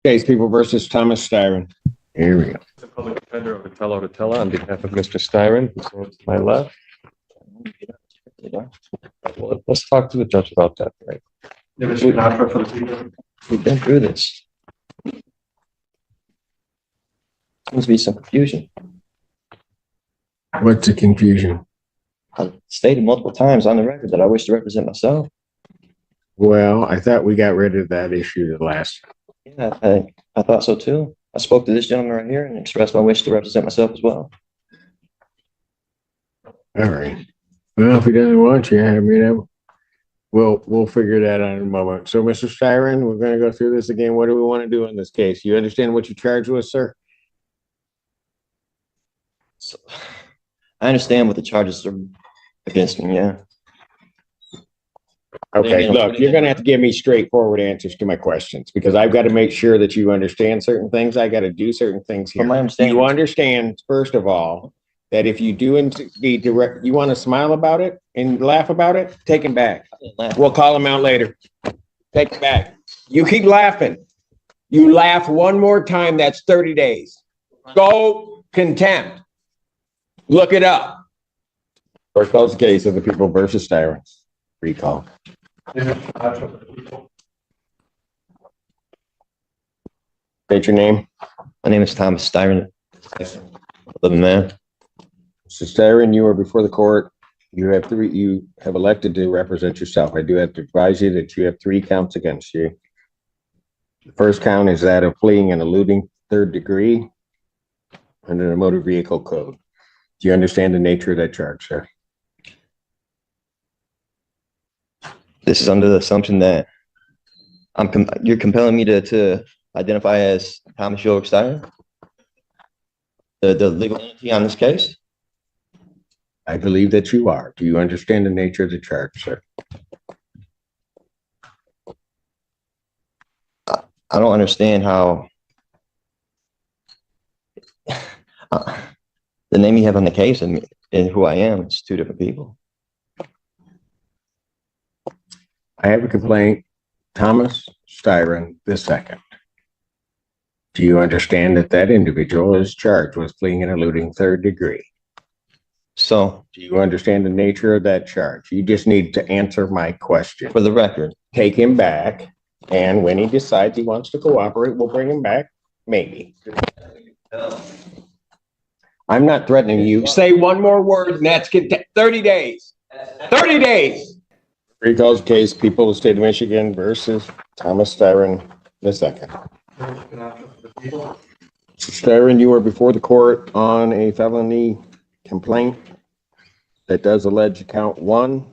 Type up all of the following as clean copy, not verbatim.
Case People versus Thomas Styron. Here we go. The public defender of Otello on behalf of Mr. Styron, who's to my left. Well, let's talk to the judge about that, right? We've been through this. Seems to be some confusion. What's the confusion? I've stated multiple times on the record that I wish to represent myself. Well, I thought we got rid of that issue the last. Yeah, I thought so too. I spoke to this gentleman right here and expressed my wish to represent myself as well. All right. Well, if he doesn't want you, I mean, we'll figure that out in a moment. So, Mr. Styron, we're going to go through this again. What do we want to do in this case? You understand what you're charged with, sir? So, I understand what the charges are against me, yeah. Okay, look, you're going to have to give me straightforward answers to my questions because I've got to make sure that you understand certain things. I got to do certain things here. From my understanding, you understand, first of all, that if you do be direct, you want to smile about it and laugh about it, take him back. We'll call him out later. Take him back. You keep laughing. You laugh one more time, that's 30 days. Go contempt. Look it up. Court calls the case of the People versus Styron. Recall. State your name. my name is Thomas Styron. Living man. Mr. Styron, you are before the court. You have elected to represent yourself. I do have to advise you that you have 3 counts against you. The first count is that of fleeing and eluding 3rd degree under the motor vehicle code. Do you understand the nature of that charge, sir? This is under the assumption that you're compelling me to identify as Thomas York Styron, the legal entity on this case. I believe that you are. Do you understand the nature of the charge, sir? I don't understand how the name you have on the case and who I am, it's 2 different people. I have a complaint, Thomas Styron II. Do you understand that that individual is charged with fleeing and eluding 3rd degree? So, Do you understand the nature of that charge? You just need to answer my question. for the record, Take him back, and when he decides he wants to cooperate, we'll bring him back. Maybe. I'm not threatening you. Say one more word, and that's 30 days. 30 days. Recalls case, People of the State of Michigan versus Thomas Styron II. Mr. Styron, you are before the court on a felony complaint that does allege count 1.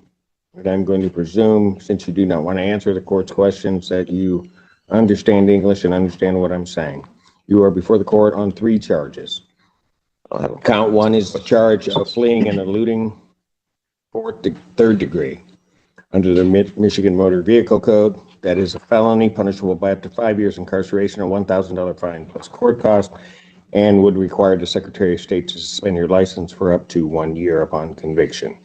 But I'm going to presume, since you do not want to answer the court's questions, that you understand English and understand what I'm saying. You are before the court on 3 charges. Count 1 is the charge of fleeing and eluding 3rd degree. Under the Michigan Motor Vehicle Code, that is a felony punishable by up to 5 years incarceration or $1,000 fine plus court cost, and would require the Secretary of State to suspend your license for up to 1 year upon conviction.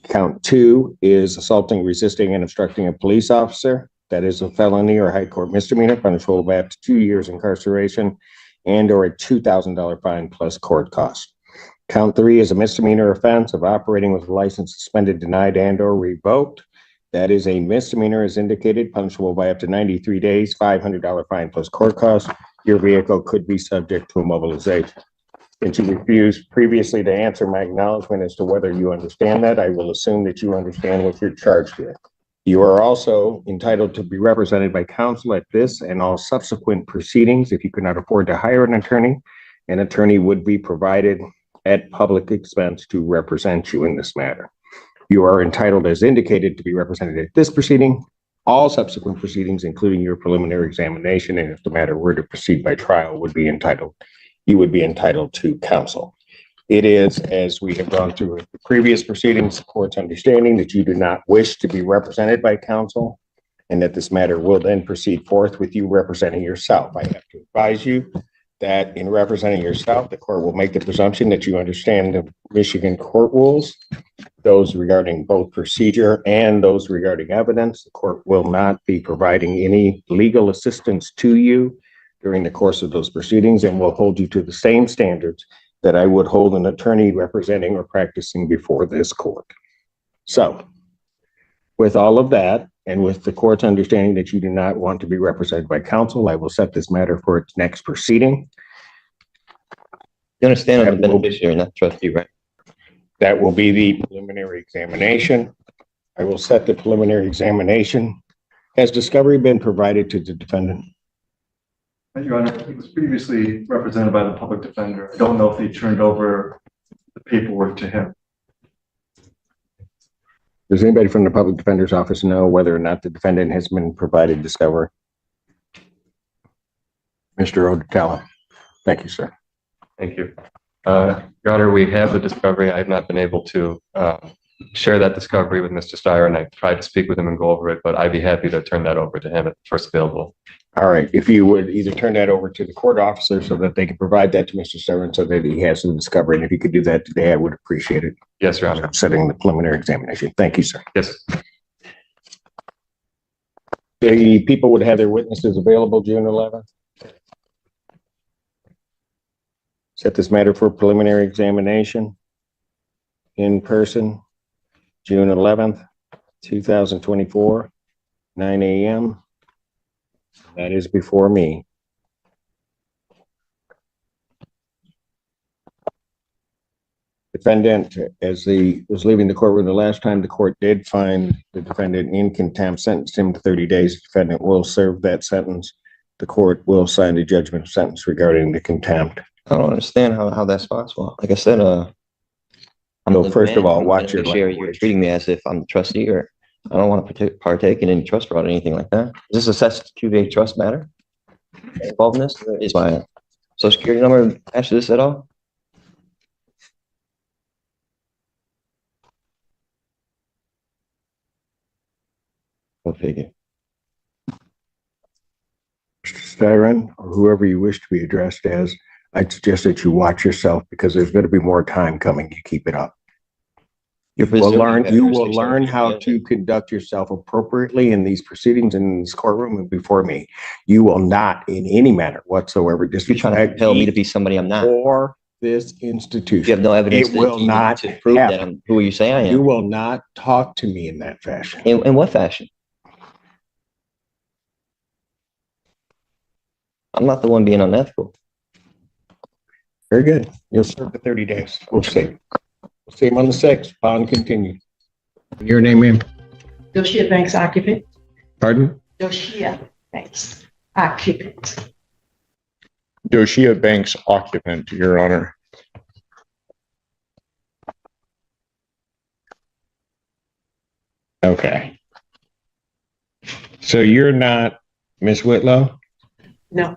Count 2 is assaulting, resisting, and obstructing a police officer. That is a felony or high court misdemeanor punishable by up to 2 years incarceration and or a $2,000 fine plus court cost. Count 3 is a misdemeanor offense of operating with a license suspended, denied, and or revoked. That is a misdemeanor as indicated, punishable by up to 93 days, $500 fine plus court cost. Your vehicle could be subject to immobilization. Since you refused previously to answer my acknowledgement as to whether you understand that, I will assume that you understand what you're charged with. You are also entitled to be represented by counsel at this and all subsequent proceedings. If you could not afford to hire an attorney would be provided at public expense to represent you in this matter. You are entitled, as indicated, to be represented at this proceeding, all subsequent proceedings, including your preliminary examination, and if the matter were to proceed by trial, you would be entitled to counsel. It is, as we have gone through the previous proceedings, the court's understanding that you do not wish to be represented by counsel, and that this matter will then proceed forth with you representing yourself. I have to advise you that in representing yourself, the court will make the presumption that you understand the Michigan court rules, those regarding both procedure and those regarding evidence. The court will not be providing any legal assistance to you during the course of those proceedings and will hold you to the same standards that I would hold an attorney representing or practicing before this court. So, with all of that, and with the court's understanding that you do not want to be represented by counsel, I will set this matter for its next proceeding. You understand I'm a beneficiary, not trustee, right? That will be the preliminary examination. I will set the preliminary examination. Has discovery been provided to the defendant? Your Honor, it was previously represented by the public defender. I don't know if they turned over the paperwork to him. Does anybody from the public defender's office know whether or not the defendant has been provided discovery? Mr. Odetella. Thank you, sir. Thank you. Your Honor, we have the discovery. I have not been able to share that discovery with Mr. Steyer, and I tried to speak with him and go over it, but I'd be happy to turn that over to him at the first available. All right. If you would either turn that over to the court officer so that they can provide that to Mr. Steyer so that he has the discovery, and if you could do that today, I would appreciate it. Yes, Your Honor. I'm setting the preliminary examination. Thank you, sir. Yes. The people would have their witnesses available June 11th. Set this matter for preliminary examination in person, June 11th, 2024, 9 a.m. That is before me. Defendant, as he was leaving the courtroom the last time, the court did find the defendant in contempt, sentenced him to 30 days. The defendant will serve that sentence. The court will sign the judgment of sentence regarding the contempt. I don't understand how that's possible. Like I said, So first of all, watch your beneficiary. You're language. treating me as if I'm the trustee, or I don't want to partake in any trust fraud or anything like that. Is this a statutory trust matter involved in this? Is my social security number attached to this at all? Go figure. Mr. Styron, or whoever you wish to be addressed as, I'd suggest that you watch yourself because there's going to be more time coming. You keep it up. You will learn how to conduct yourself appropriately in these proceedings in this courtroom and before me. You will not in any manner whatsoever You're trying to compel me to be somebody I'm not. or this institution. You have no evidence It will not to prove that happen. I'm who you say I You am. will not talk to me in that fashion. In what fashion? I'm not the one being unethical. Very good. You'll serve the 30 days. We'll see. We'll see him on the 6th. Bond continue. Your name, ma'am? Doshia Banks occupant. Pardon? Doshia Banks occupant. Doshia Banks occupant, Your Honor. Okay. So you're not Miss Whitlow? No,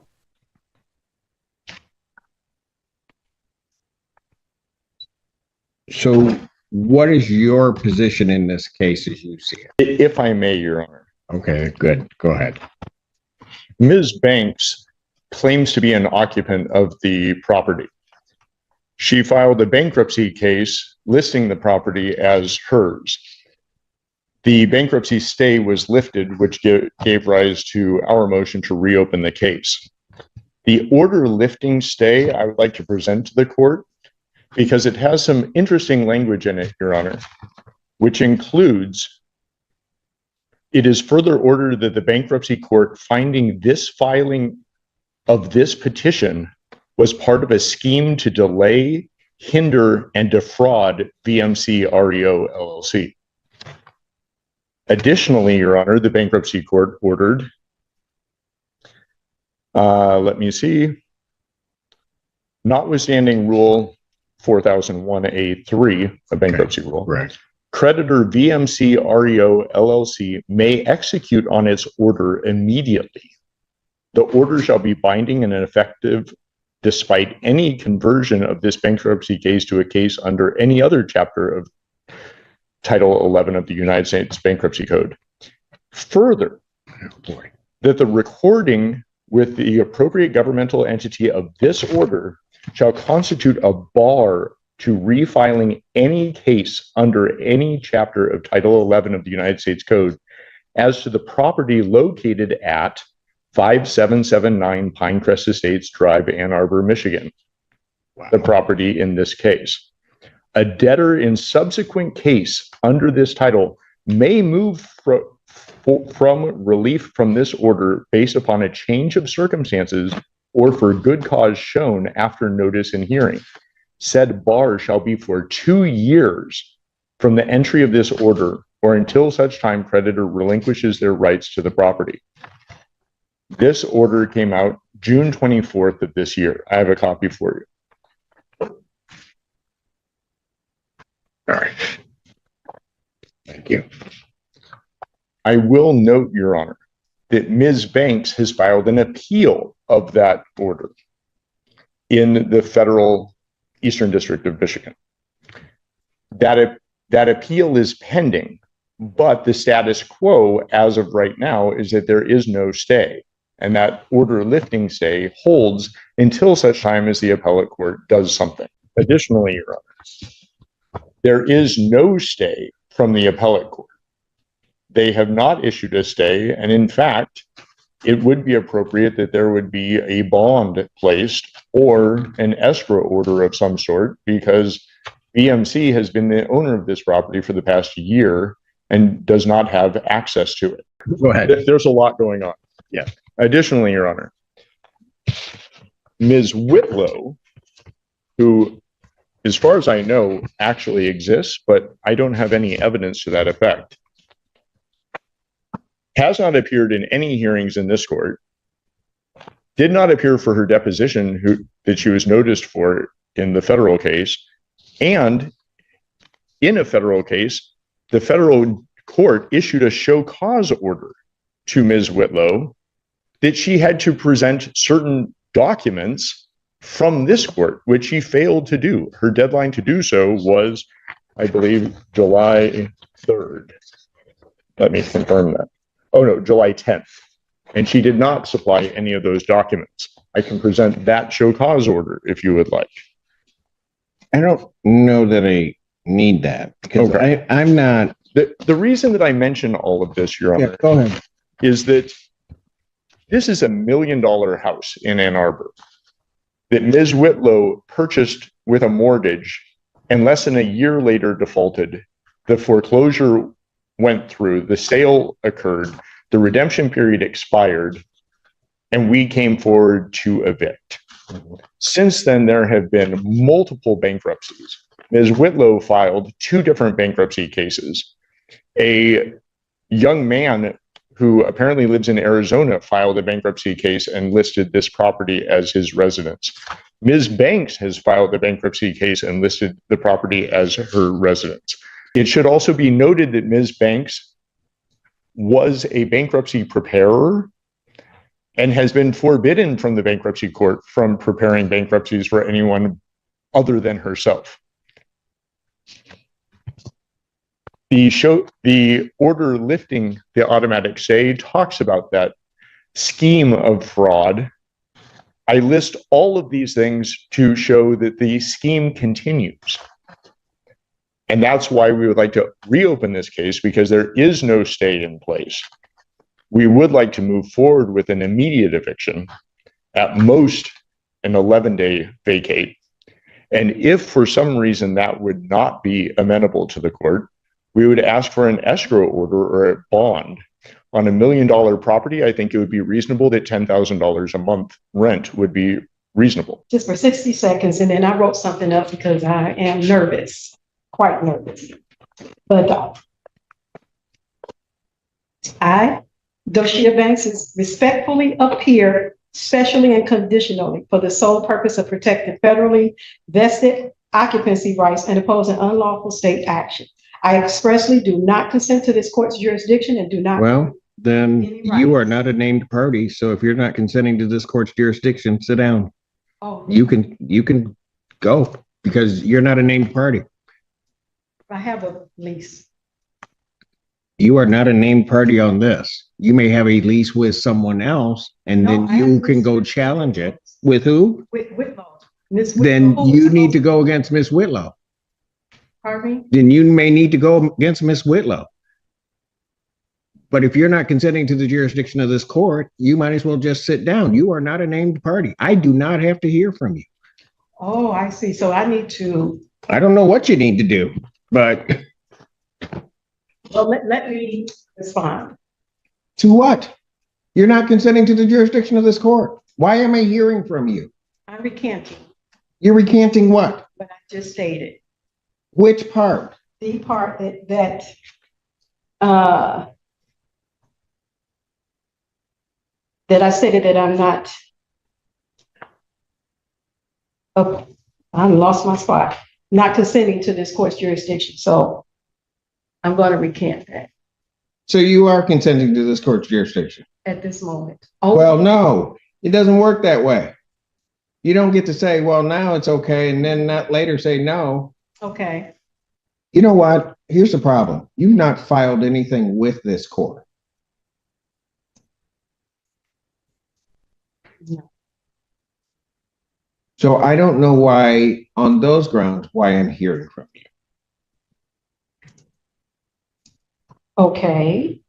So what is your position in this case as you see it? If I may, Your Honor. Okay, good. Go ahead. Ms. Banks claims to be an occupant of the property. She filed a bankruptcy case listing the property as hers. The bankruptcy stay was lifted, which gave rise to our motion to reopen the case. The order lifting stay I would like to present to the court because it has some interesting language in it, Your Honor, which includes, it is further ordered that the bankruptcy court finding this filing of this petition was part of a scheme to delay, hinder, and defraud VMC REO LLC. Additionally, Your Honor, the bankruptcy court ordered, let me see, notwithstanding Rule 4001A3, a bankruptcy rule, Right. creditor VMC REO LLC may execute on its order immediately. The order shall be binding and effective despite any conversion of this bankruptcy case to a case under any other chapter of Title 11 of the United States Bankruptcy Code. Further, that the recording with the appropriate governmental entity of this order shall constitute a bar to refiling any case under any chapter of Title 11 of the United States Code as to the property located at 5779 Pinecrest Estates Drive, Ann Arbor, Michigan, the property in this case. A debtor in subsequent case under this title may move from relief from this order based upon a change of circumstances or for good cause shown after notice and hearing. Said bar shall be for 2 years from the entry of this order or until such time creditor relinquishes their rights to the property. This order came out June 24th of this year. I have a copy for you. All right. Thank you. I will note, Your Honor, that Ms. Banks has filed an appeal of that order in the federal Eastern District of Michigan. That appeal is pending, but the status quo as of right now is that there is no stay, and that order lifting stay holds until such time as the appellate court does something. Additionally, Your Honor, there is no stay from the appellate court. They have not issued a stay, and in fact, it would be appropriate that there would be a bond placed or an escrow order of some sort, because BMC has been the owner of this property for the past year and does not have access to it. Go ahead. There's a lot going on. Yeah. Additionally, Your Honor, Ms. Whitlow, who, as far as I know, actually exists, but I don't have any evidence to that effect, has not appeared in any hearings in this court, did not appear for her deposition that she was noticed for in the federal case, and in a federal case, the federal court issued a show cause order to Ms. Whitlow that she had to present certain documents from this court, which she failed to do. Her deadline to do so was, I believe, July 3rd. Let me confirm that. Oh no, July 10th. And she did not supply any of those documents. I can present that show cause order if you would like. I don't know that I need that because Okay. I'm not. The reason that I mention all of this, Your Honor, Go ahead. is that this is $1 million house in Ann Arbor that Ms. Whitlow purchased with a mortgage and less than a year later defaulted. The foreclosure went through, the sale occurred, the redemption period expired, and we came forward to evict. Since then, there have been multiple bankruptcies. Ms. Whitlow filed 2 different bankruptcy cases. A young man who apparently lives in Arizona filed a bankruptcy case and listed this property as his residence. Ms. Banks has filed a bankruptcy case and listed the property as her residence. It should also be noted that Ms. Banks was a bankruptcy preparer and has been forbidden from the bankruptcy court from preparing bankruptcies for anyone other than herself. The order lifting the automatic stay talks about that scheme of fraud. I list all of these things to show that the scheme continues. And that's why we would like to reopen this case, because there is no stay in place. We would like to move forward with an immediate eviction, at most an 11-day vacate. And if for some reason that would not be amenable to the court, we would ask for an escrow order or a bond. On $1 million property, I think it would be reasonable that $10,000 a month rent would be reasonable. Just for 60 seconds, and then I wrote something up because I am nervous, quite nervous. But I, Doshia Banks, is respectfully appear, specially and conditionally, for the sole purpose of protecting federally vested occupancy rights and opposing unlawful state action. I expressly do not consent to this court's jurisdiction and do not. Well, then Any right. you are not a named party. So if you're not consenting to this court's jurisdiction, sit down. Oh, You can go because you're not a named party. I have a lease. You are not a named party on this. You may have a lease with someone else and No, then I have you a can lease go with challenge it. Whitlow. With who? With Whitlow. Ms. Then Whitlow, you need to go against Miss Whitlow. Pardon me? Then you may need to go against Miss Whitlow. But if you're not consenting to the jurisdiction of this court, you might as well just sit down. You are not a named party. I do not have to hear from you. Oh, I see. So I need to, I don't know what you need to do, but well, let me respond. to what? You're not consenting to the jurisdiction of this court. Why am I hearing from you? I'm recanting You're recanting what? what I just stated. Which part? The part that I stated that I'm not, I lost my spot, not consenting to this court's jurisdiction. So I'm going to recant that So you are consenting to this court's jurisdiction? at this moment. Well, no, it doesn't work that way. You don't get to say, well, now it's okay, and then not later say no. Okay. You know what? Here's the problem. You've not filed anything with this court. No. So I don't know why, on those grounds, why I'm hearing from you. Okay.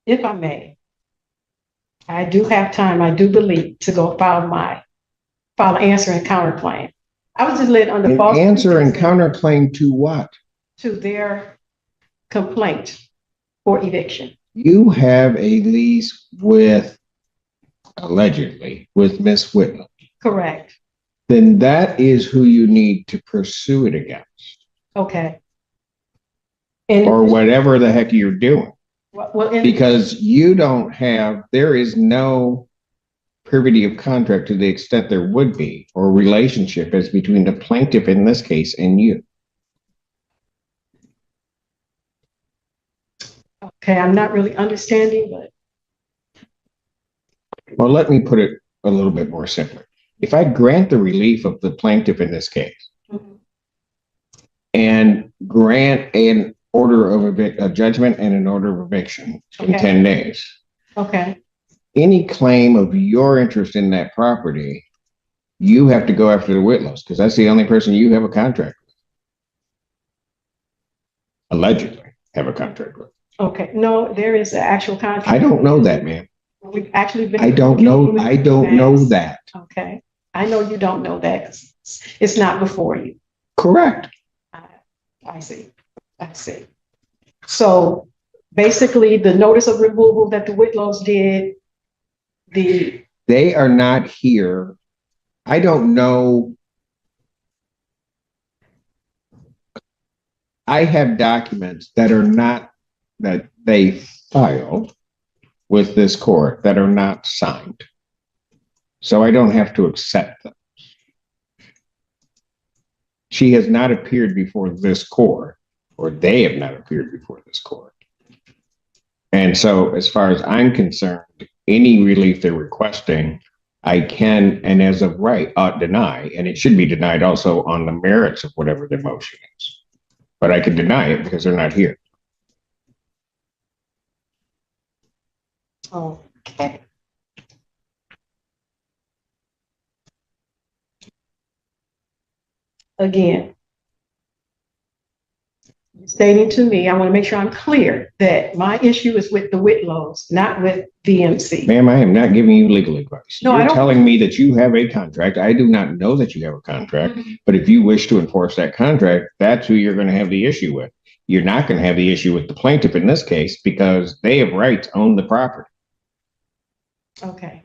If I may, I do have time, I do believe, to go file an answer and counterclaim. I was just led under An false answer and pretenses counterclaim to what? to their complaint for eviction. You have a lease with, allegedly, with Miss Whitlam. Correct. Then that is who you need to pursue it against, Okay. And or whatever the heck you're doing. well, Because you don't have, there is no privity of contract to the extent there would be, or relationship as between the plaintiff in this case and you. okay, I'm not really understanding, but Well, let me put it a little bit more simply. If I grant the relief of the plaintiff in this case and grant an order of a judgment and an order of eviction in Okay. 10 days, okay, any claim of your interest in that property, you have to go after the Whitlows because that's the only person you have a contract with. Allegedly have a contract with. okay. No, there is an actual contract. I don't know that, man. We've actually been. I don't know that. Okay. I know you don't know that 'cause it's not before you. Correct. I see. I see. So basically, the notice of removal that the Whitlows did, They are not here. I don't know. I have documents that are not, that they filed with this court that are not signed. So I don't have to accept them. She has not appeared before this court, or they have not appeared before this court. And so as far as I'm concerned, any relief they're requesting, I can, and as of right, deny, and it should be denied also on the merits of whatever the motion is. But I can deny it because they're not here. okay. Again, stating to me, I want to make sure I'm clear that my issue is with the Whitlows, not with VMC. Ma'am, I am not giving you legal advice. No, I You're don't- telling me that you have a contract. I do not know that you have a contract, but if you wish to enforce that contract, that's who you're going to have the issue with. You're not going to have the issue with the plaintiff in this case because they have right to own the property. Okay.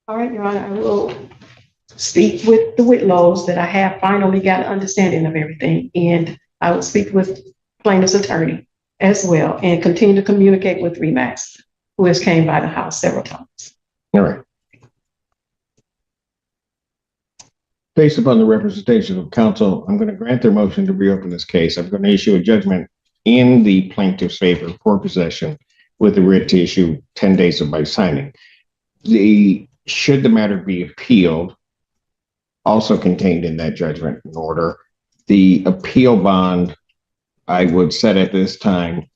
All right, Your Honor, I will speak with the Whitlows that I have finally got an understanding of everything, and I will speak with plaintiff's attorney as well, and continue to communicate with Remax, who has came by the house several times. All right. Based upon the representation of counsel, I'm going to grant their motion to reopen this case. I'm going to issue a judgment in the plaintiff's favor for possession with the writ to issue 10 days of my signing. Should the matter be appealed, also contained in that judgment in order, the appeal bond I would set at this time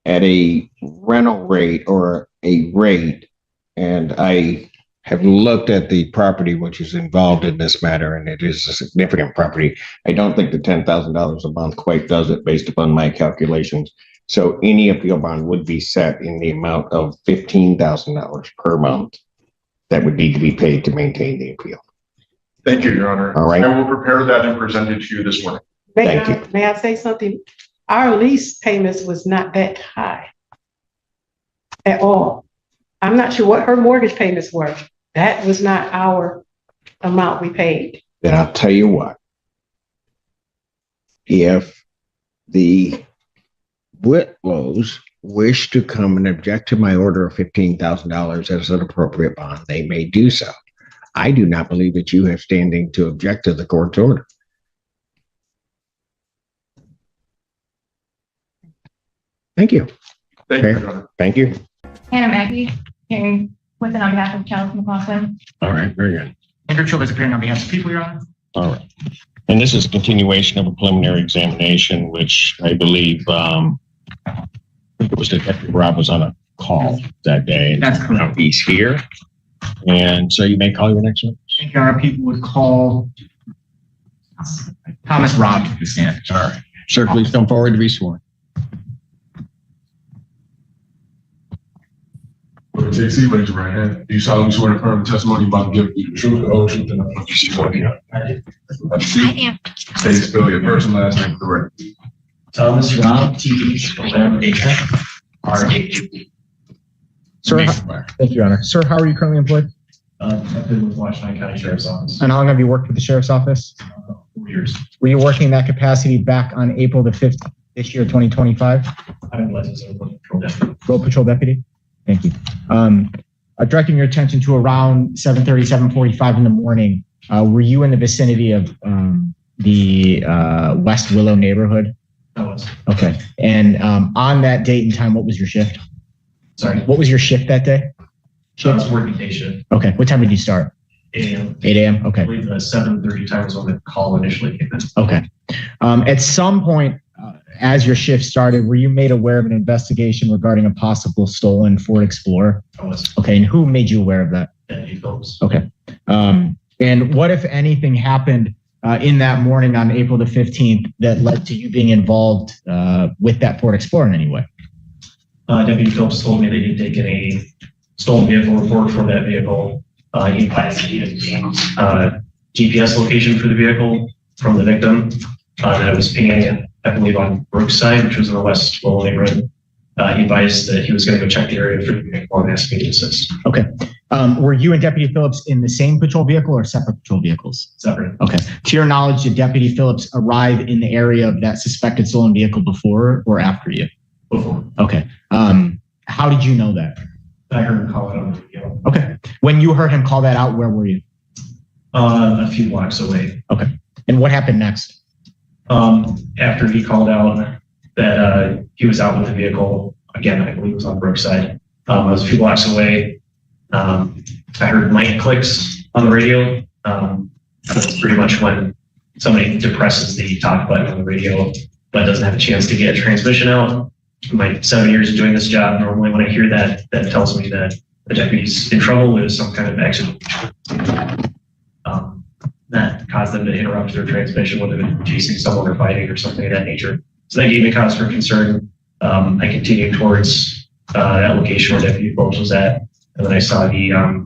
at a rental rate or a rate, and I have looked at the property which is involved in this matter, and it is a significant property. I don't think the $10,000 a month quite does it based upon my calculations. So any appeal bond would be set in the amount of $15,000 per month that would need to be paid to maintain the appeal. Thank you, Your Honor. All right. I will prepare that and present it to you this morning. Thank you. May I say something? Our lease payments was not that high at all. I'm not sure what her mortgage payments were. That was not our amount we paid. Then I'll tell you what. If the Whitlows wish to come and object to my order of $15,000 as an appropriate bond, they may do so. I do not believe that you have standing to object to the court's order. Thank you. Thank you, Okay. Your Honor. Thank you. Hannah Mackey, hearing with and on behalf of Charles McLaughlin. All right, very good. Andrew Childers appearing on behalf of the people, Your Honor. All right. And this is a continuation of a preliminary examination, which I believe, I think it was Detective Rob was on a call that day. That's correct. He's here. And so you may call your next one. Thank you, Your Honor. People would call Thomas Robb to the stand. All right. Sir, please come forward to be sworn. Take a seat, raise your right hand. Do you solemnly swear to affirm the testimony you're about to give you the truth, the whole truth, and nothing but the truth? I am. State, spell your first and last name for the record. Thomas Robb, R-A-B. Sir, thank you, Your Honor. Sir, how are you currently employed? I've been with Washington County Sheriff's Office. And how long have you worked with the Sheriff's Office? 4 years. Were you working in that capacity back on April the 5th this year, 2025? I'm licensed as a road patrol deputy. Road Patrol Deputy? Thank you. Directing your attention to around 7:30, 7:45 in the morning, were you in the vicinity of the West Willow neighborhood? I was. Okay. And on that date and time, what was your shift? Sorry. What was your shift that day? I was working day shift. Okay. What time did you start? 8 a.m. 8 a.m. I Okay. believe the 7:30 time was when the call initially came in. Okay. At some point, as your shift started, were you made aware of an investigation regarding a possible stolen Ford Explorer? I was. Okay. And who made you aware of that? Deputy Phillips. Okay. And what, if anything, happened in that morning on April the 15th that led to you being involved with that Ford Explorer in any way? Deputy Phillips told me that he'd taken a stolen vehicle report from that vehicle. He advised that he had gained GPS location for the vehicle from the victim. That it was pinging, I believe, on Brookside, which was in the West Willow neighborhood. He advised that he was going to go check the area for the vehicle and asked me to assist. Okay. Were you and Deputy Phillips in the same patrol vehicle or separate patrol vehicles? Separate. Okay. To your knowledge, did Deputy Phillips arrive in the area of that suspected stolen vehicle before or after you? Before. Okay. How did you know that? I heard him call it on the video. Okay. When you heard him call that out, where were you? A few blocks away. Okay. And what happened next? After he called out that he was out with the vehicle, again, I believe it was on Brookside. I was a few blocks away. I heard mic clicks on the radio. That's pretty much when somebody depresses the talk button on the radio, but doesn't have a chance to get transmission out. In my 7 years of doing this job, normally when I hear that, that tells me that the deputy's in trouble with some kind of accident. That caused them to interrupt their transmission, whether they're chasing someone or fighting or something of that nature. So that gave me cause for concern. I continued towards that location where Deputy Phillips was at. And then I saw the, I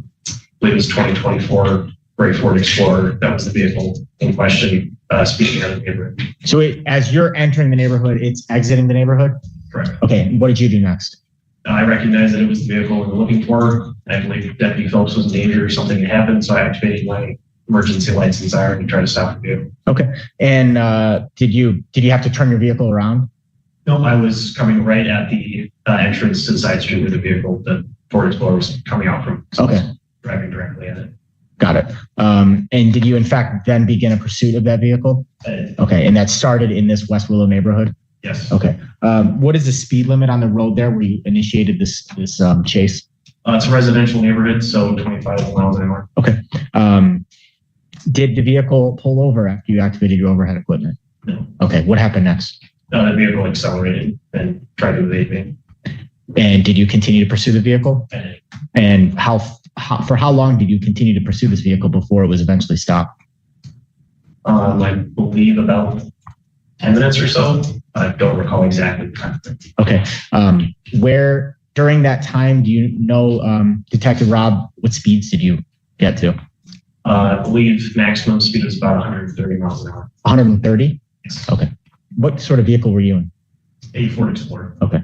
believe it was 2024 gray Ford Explorer. That was the vehicle in question, speaking of the neighborhood. So as you're entering the neighborhood, it's exiting the neighborhood? Correct. Okay. And what did you do next? I recognized that it was the vehicle we were looking for. I believe Deputy Phillips was in danger or something had happened. So I activated my emergency lights and siren to try to stop the vehicle. Okay. And did you have to turn your vehicle around? No, I was coming right at the entrance to the side street with the vehicle. The Ford Explorer was coming out from. So I was driving directly at it. Got it. And did you in fact then begin a pursuit of that vehicle? Okay, and that started in this West Willow neighborhood? Yes. Okay. What is the speed limit on the road there where you initiated this chase? It's a residential neighborhood, so 25 miles an hour. Okay. Did the vehicle pull over after you activated your overhead equipment? No. Okay. What happened next? The vehicle accelerated and tried to evade me. And did you continue to pursue the vehicle? I did. And for how long did you continue to pursue this vehicle before it was eventually stopped? I believe about 10 minutes or so. I don't recall exactly. Okay. Where during that time, do you know, Detective Rob, what speeds did you get to? I believe maximum speed was about 130 miles an hour. 130? Yes. Okay. What sort of vehicle were you in? A Ford Explorer. Okay.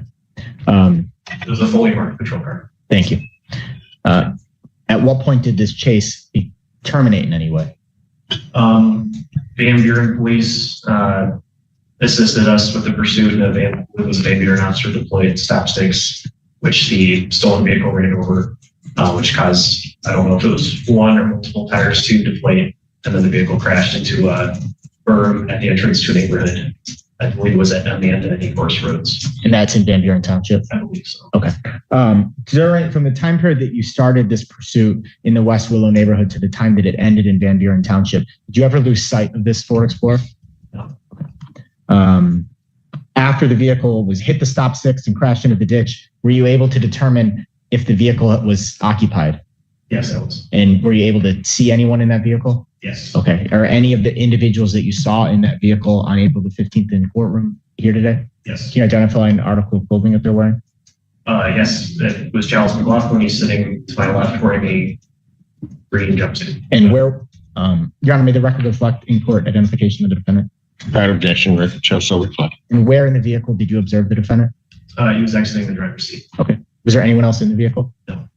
It was a fully marked patrol car. Thank you. At what point did this chase terminate in any way? Van Buren police assisted us with the pursuit. It was a Van Buren officer deployed stop sticks, which the stolen vehicle ran over, which caused, I don't know if it was one or multiple tires to deflate, and then the vehicle crashed into a berm at the entrance to a neighborhood. I believe it was at the end of any course roads. And that's in Van Buren Township? I believe so. Okay. From the time period that you started this pursuit in the West Willow neighborhood to the time that it ended in Van Buren Township, did you ever lose sight of this Ford Explorer? No. After the vehicle was hit the stop sticks and crashed into the ditch, were you able to determine if the vehicle was occupied? Yes, I was. And were you able to see anyone in that vehicle? Yes. Okay. Are any of the individuals that you saw in that vehicle on April the 15th in the courtroom here today? Yes. Can you identify an article of clothing that they're wearing? Yes, it was Charles McLaughlin. He's sitting to my left wearing a green jumpsuit. And where, Your Honor, may the record reflect in court identification of the defendant? Without objection, record show so reflect. And where in the vehicle did you observe the defendant? He was exiting the driver's seat. Okay. Was there anyone else in the vehicle? No.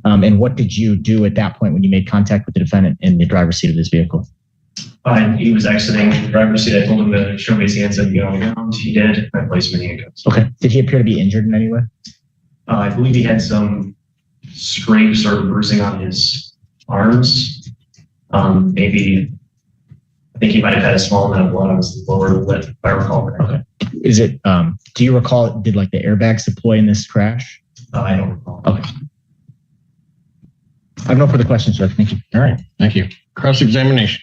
And what did you do at that point when you made contact with the defendant in the driver's seat of this vehicle? He was exiting the driver's seat. I told him to show me his hands and get on the ground. He did. I placed him in handcuffs. Okay. Did he appear to be injured in any way? I believe he had some scrapes or bruising on his arms. Maybe, I think he might have had a small amount of blood on his lower lip, if I recall. Okay. Is it, do you recall, did like the airbags deploy in this crash? I don't recall. Okay. I have no further questions, Judge. Thank you. All right, thank you. Cross-examination.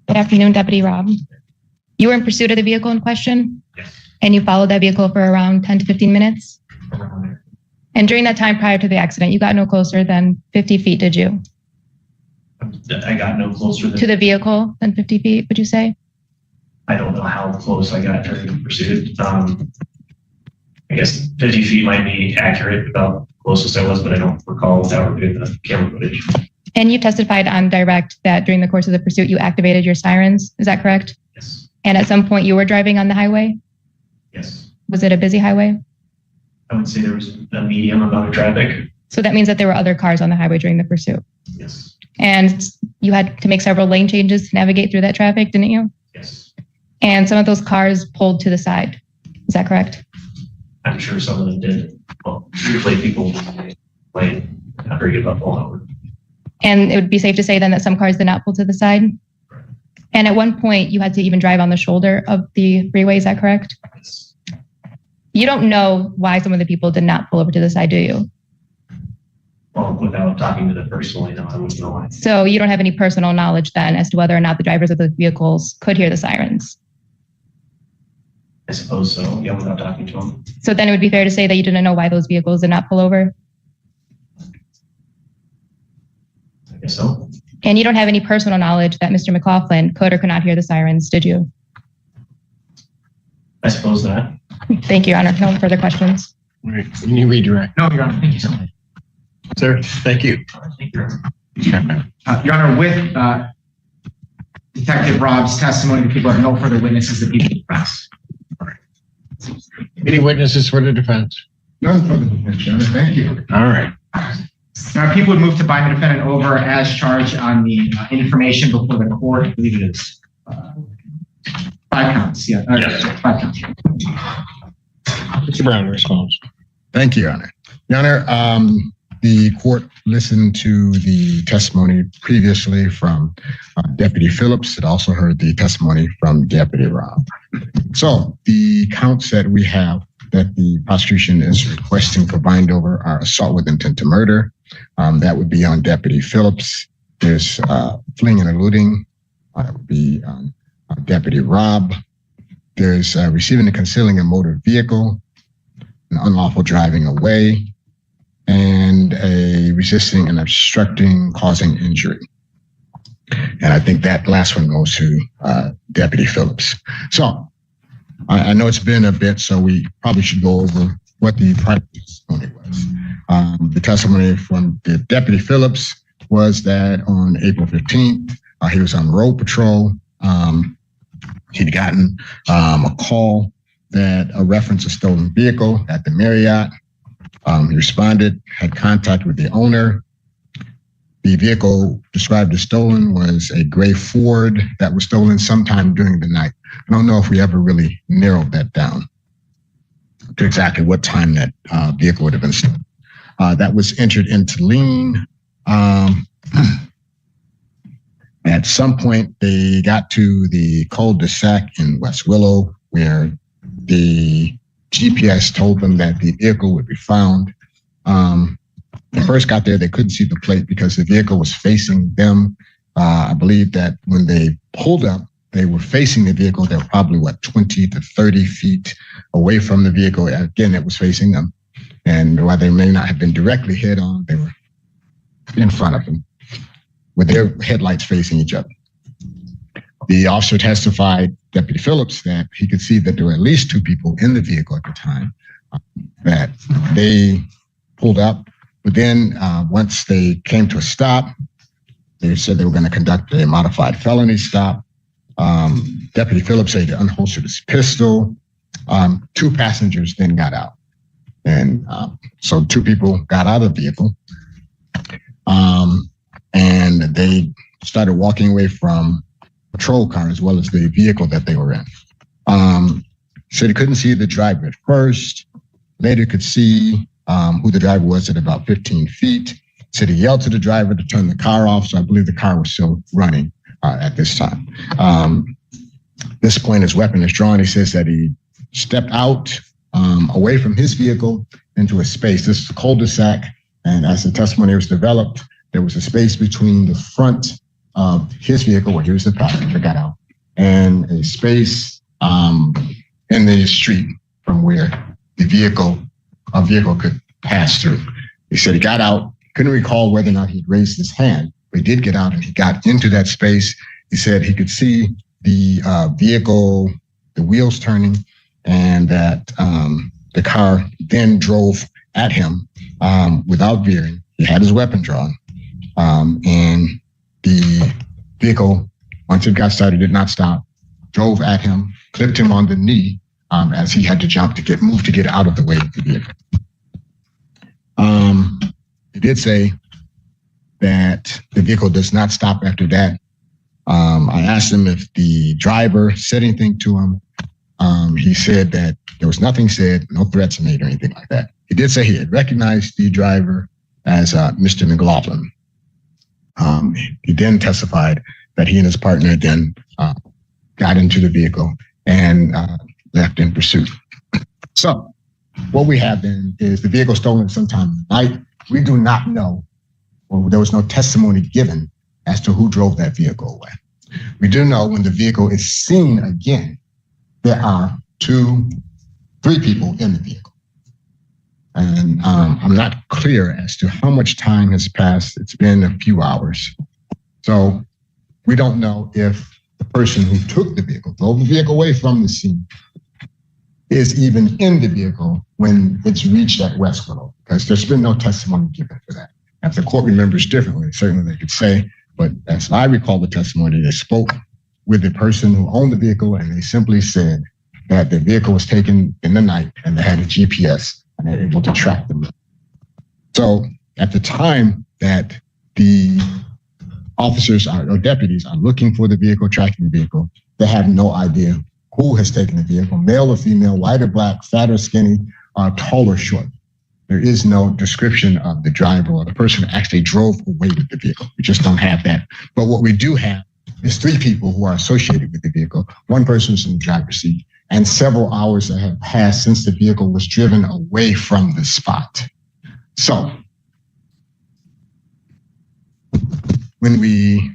Good afternoon, Deputy Rob. You were in pursuit of the vehicle in question? Yes. And you followed that vehicle for around 10 to 15 minutes? Around there. And during that time prior to the accident, you got no closer than 50 feet, did you? I got no closer To the vehicle than 50 feet, would you say? I don't know how close I got during the pursuit. I guess 50 feet might be accurate about closest I was, but I don't recall without reviewing the camera footage. And you testified on direct that during the course of the pursuit, you activated your sirens. Is that correct? Yes. And at some point you were driving on the highway? Yes. Was it a busy highway? I would say there was a medium amount of traffic. So that means that there were other cars on the highway during the pursuit. Yes. And you had to make several lane changes to navigate through that traffic, didn't you? Yes. And some of those cars pulled to the side. Is that correct? I'm sure some of them did. Well, usually people play not very good about pulling over. And it would be safe to say then that some cars did not pull to the side? And at one point you had to even drive on the shoulder of the freeway, is that correct? Yes. You don't know why some of the people did not pull over to the side, do you? Well, without talking to them personally, no, I wouldn't know why. So you don't have any personal knowledge then as to whether or not the drivers of the vehicles could hear the sirens? I suppose so, yeah, without talking to them. So then it would be fair to say that you didn't know why those vehicles did not pull over? I guess so. And you don't have any personal knowledge that Mr. McLaughlin could or could not hear the sirens, did you? I suppose not. Thank you, Your Honor. No further questions. Right, can you redirect? No, Your Honor. Thank you so much. Sir, thank you. Thank you. Your Honor, with Detective Rob's testimony, the people have no further witnesses, the people press. Any witnesses for the defense? None for the defense, Your Honor. Thank you. All right. Now, people would move to bind the defendant over as charged on the information before the court. I believe it is 5 counts, yeah. Yes. 5 counts. Mr. Brown responds. Thank you, Your Honor. Your Honor, the court listened to the testimony previously from Deputy Phillips. It also heard the testimony from Deputy Robb. So the counts that we have that the prosecution is requesting for bind over are assault with intent to murder. That would be on Deputy Phillips. There's fleeing and eluding. That would be on Deputy Robb. There's receiving and concealing a motor vehicle, an unlawful driving away, and a resisting and obstructing causing injury. And I think that last one goes to Deputy Phillips. So I know it's been a bit, so we probably should go over what the prior testimony was. The testimony from the Deputy Phillips was that on April 15th, he was on road patrol. He'd gotten a call that a reference a stolen vehicle at the Marriott. He responded, had contact with the owner. The vehicle described as stolen was a gray Ford that was stolen sometime during the night. I don't know if we ever really narrowed that down to exactly what time that vehicle would have been stolen. That was entered into lien. At some point, they got to the cul-de-sac in West Willow where the GPS told them that the vehicle would be found. When they first got there, they couldn't see the plate because the vehicle was facing them. I believe that when they pulled up, they were facing the vehicle. They were probably, 20 to 30 feet away from the vehicle. Again, it was facing them. And while they may not have been directly head on, they were in front of them with their headlights facing each other. The officer testified, Deputy Phillips, that he could see that there were at least 2 people in the vehicle at the time, that they pulled up. But then once they came to a stop, they said they were going to conduct a modified felony stop. Deputy Phillips said he unholstered his pistol. 2 passengers then got out. And so 2 people got out of the vehicle. And they started walking away from patrol car as well as the vehicle that they were in. Said he couldn't see the driver at first. Later could see who the driver was at about 15 feet. Said he yelled to the driver to turn the car off. So I believe the car was still running at this time. This point, his weapon is drawn. He says that he stepped out away from his vehicle into a space. This is a cul-de-sac. And as the testimony was developed, there was a space between the front of his vehicle, where he was the passenger, got out, and a space in the street from where a vehicle could pass through. He said he got out, couldn't recall whether or not he'd raised his hand, but he did get out and he got into that space. He said he could see the vehicle, the wheels turning, and that the car then drove at him without veering. He had his weapon drawn. And the vehicle, once it got started, did not stop, drove at him, clipped him on the knee as he had to jump to move to get out of the way of the vehicle. He did say that the vehicle does not stop after that. I asked him if the driver said anything to him. He said that there was nothing said, no threats made or anything like that. He did say he had recognized the driver as Mr. McLaughlin. He then testified that he and his partner then got into the vehicle and left in pursuit. So what we have then is the vehicle stolen sometime in the night. We do not know, or there was no testimony given as to who drove that vehicle away. We do know when the vehicle is seen again, there are 2, 3 people in the vehicle. And I'm not clear as to how much time has passed. It's been a few hours. So we don't know if the person who took the vehicle, drove the vehicle away from the scene, is even in the vehicle when it's reached at West Willow, because there's been no testimony given for that. If the court remembers differently, certainly they could say, but as I recall the testimony, they spoke with the person who owned the vehicle and they simply said that the vehicle was taken in the night and they had a GPS and they're able to track them. So at the time that the officers or deputies are looking for the vehicle, tracking the vehicle, they have no idea who has taken the vehicle, male or female, white or black, fat or skinny, tall or short. There is no description of the driver or the person who actually drove away with the vehicle. We just don't have that. But what we do have is 3 people who are associated with the vehicle. One person is in the driver's seat, and several hours that have passed since the vehicle was driven away from the spot. So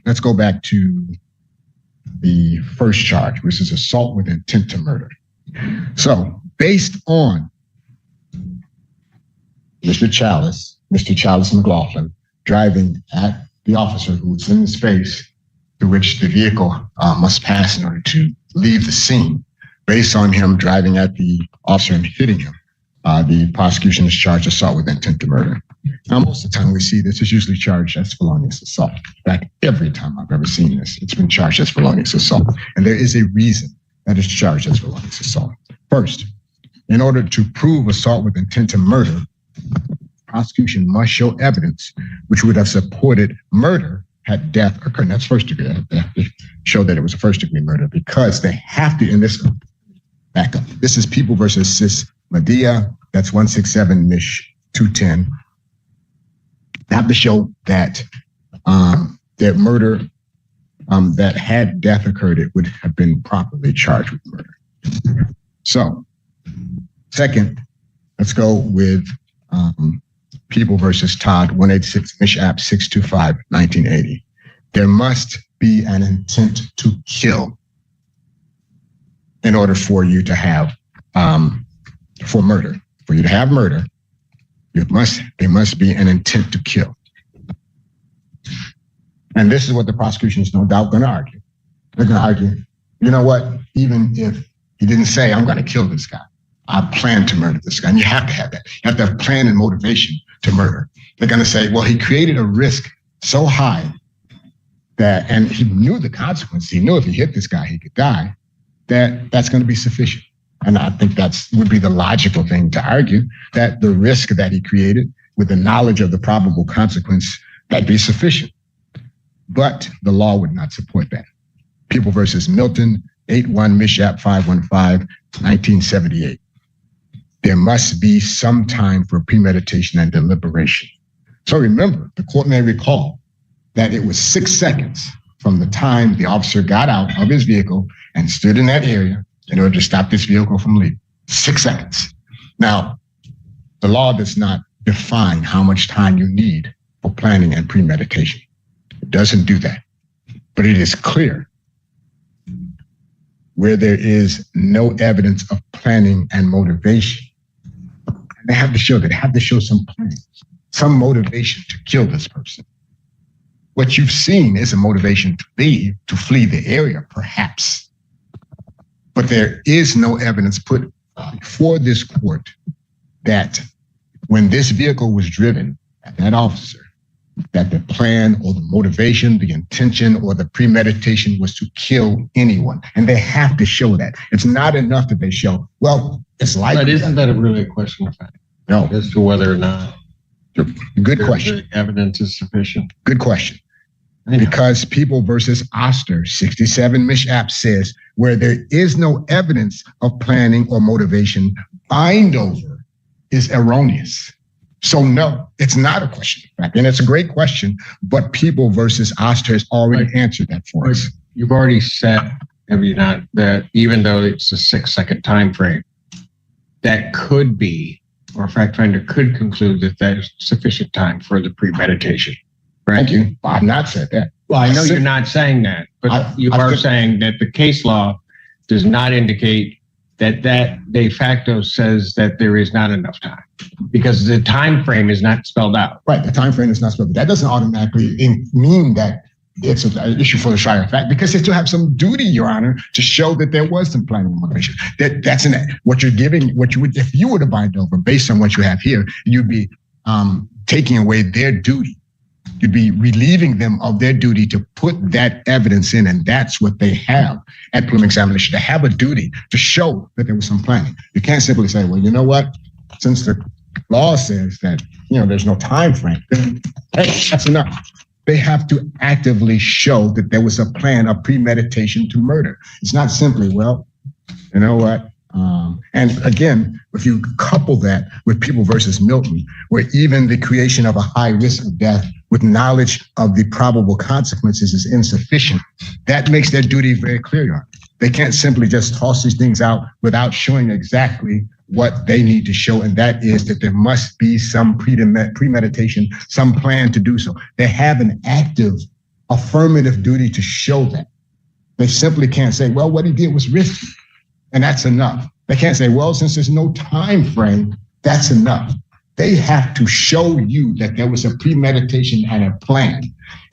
let's go back to the first charge, which is assault with intent to murder. So based on Mr. Chalice McLaughlin driving at the officer who was in the space through which the vehicle must pass in order to leave the scene, based on him driving at the officer and hitting him, the prosecution is charged assault with intent to murder. Now, most of the time we see this is usually charged as felonious assault. In fact, every time I've ever seen this, it's been charged as felonious assault. And there is a reason that it's charged as felonious assault. First, in order to prove assault with intent to murder, prosecution must show evidence which would have supported murder had death occurred. That's first degree. They have to show that it was a first degree murder because they have to, in this, back up. This is People versus Sis Medea. That's 167 Mich 210. They have to show that that murder, that had death occurred, it would have been properly charged with murder. So, second, let's go with People versus Todd, 186 Mich App 625, 1980. There must be an intent to kill in order for you to have for murder. For you to have murder, there must be an intent to kill. And this is what the prosecution is no doubt going to argue. They're going to argue, you know what, even if he didn't say, I'm going to kill this guy, I plan to murder this guy. And you have to have that. You have to have plan and motivation to murder. They're going to say, well, he created a risk so high that, and he knew the consequence. He knew if he hit this guy, he could die, that's going to be sufficient. And I think would be the logical thing to argue, that the risk that he created with the knowledge of the probable consequence, that'd be sufficient. But the law would not support that. People versus Milton, 81 Mich App 515, 1978. There must be some time for premeditation and deliberation. So remember, the court may recall that it was 6 seconds from the time the officer got out of his vehicle and stood in that area in order to stop this vehicle from leaving. 6 seconds. Now, the law does not define how much time you need for planning and premeditation. It doesn't do that. But it is clear where there is no evidence of planning and motivation. They have to show that. They have to show some plan, some motivation to kill this person. What you've seen is a motivation to flee the area, perhaps. But there is no evidence put before this court that when this vehicle was driven at that officer, that the plan or the motivation, the intention or the premeditation was to kill anyone. And they have to show that. It's not enough that they show, well, it's likely. But isn't that a really a question of fact? No. As to whether or not. Good question. The evidence is sufficient. Good question. Because People versus Oster, 67 Mich App says, where there is no evidence of planning or motivation, bind over is erroneous. So no, it's not a question of fact. And it's a great question, but People versus Oster has already answered that for us. You've already said, have you not, that even though it's a 6 second time frame, that could be, or a fact finder could conclude that there's sufficient time for the premeditation. Right? Thank you. I've not said that. Well, I know you're not saying that, but you are saying that the case law does not indicate that de facto says that there is not enough time because the time frame is not spelled out. Right. The time frame is not spelled out. That doesn't automatically mean that it's an issue for the trier of fact, because they still have some duty, Your Honor, to show that there was some planning and motivation. That's what you're giving, if you were to bind over based on what you have here, you'd be taking away their duty. You'd be relieving them of their duty to put that evidence in, and that's what they have at preliminary examination. They have a duty to show that there was some planning. You can't simply say, well, you know what? Since the law says that, there's no time frame, then hey, that's enough. They have to actively show that there was a plan of premeditation to murder. It's not simply, well, You know what? And again, if you couple that with People versus Milton, where even the creation of a high risk of death with knowledge of the probable consequences is insufficient, that makes their duty very clear, Your Honor. They can't simply just toss these things out without showing exactly what they need to show, and that is that there must be some premeditation, some plan to do so. They have an active, affirmative duty to show that. They simply can't say, well, what he did was risky, and that's enough. They can't say, well, since there's no time frame, that's enough. They have to show you that there was a premeditation and a plan.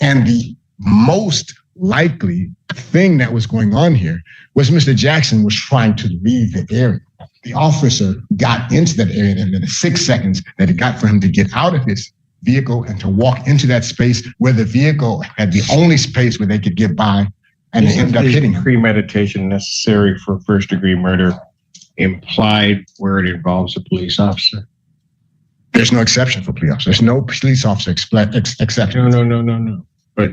And the most likely thing that was going on here was Mr. Jackson was trying to leave the area. The officer got into that area, and in the 6 seconds that it got for him to get out of his vehicle and to walk into that space where the vehicle had the only space where they could get by, and they ended up hitting him. Premeditation necessary for first-degree murder implied where it involves a police officer? There's no exception for police officers. There's no police officer exception. No. But